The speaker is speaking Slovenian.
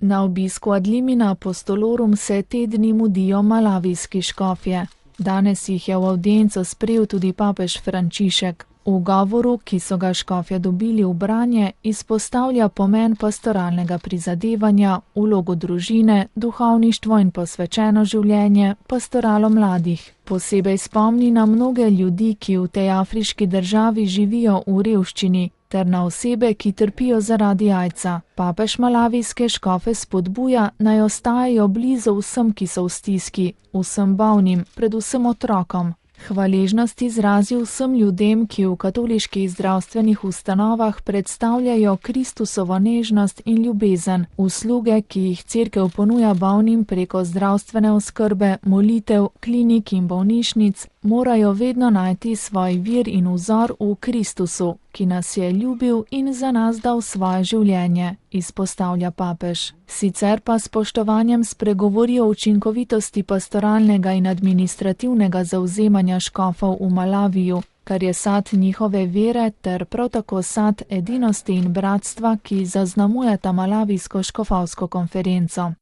Na obisku ad limina apostolorum se te dni mudijo malavijski škofje. Danes jih je v avdienco sprejel tudi papež Frančišek. V govoru, ki so ga škofje dobili v branje, izpostavlja pomen pastoralnega prizadevanja, vlogo družine, duhovništvo in posvečeno življenje, pastoralo mladih. Posebej spomni na mnoge ljudi, ki v tej afriški državi živijo v revščini, ter na osebe, ki trpijo zaradi aidsa. Papež malavijske škofe spodbuja, naj ostajajo blizu vsem, ki so v stiski, vsem bolnim, predvsem otrokom. Hvaležnost izrazi vsem ljudem, ki v katoliških zdravstvenih ustanovah predstavljajo Kristusovo nežnost in ljubezen, usluge, ki jih Cerkev ponuja bolnim preko zdravstvene oskrbe, molitev, klinik in bolnišnic, morajo vedno najti svoj vir in vzor v Kristusu, ki nas je ljubil in za nas dal svoje življenje, izpostavlja papež. Sicer pa s spoštovanjem spregovori o učinkovitosti pastoralnega in administrativnega zavzemanja škofov v Malaviju, kar je sad njihove vere ter prav tako sad edinosti in bratstva, ki zaznamujeta malavijsko škofovsko konferenco.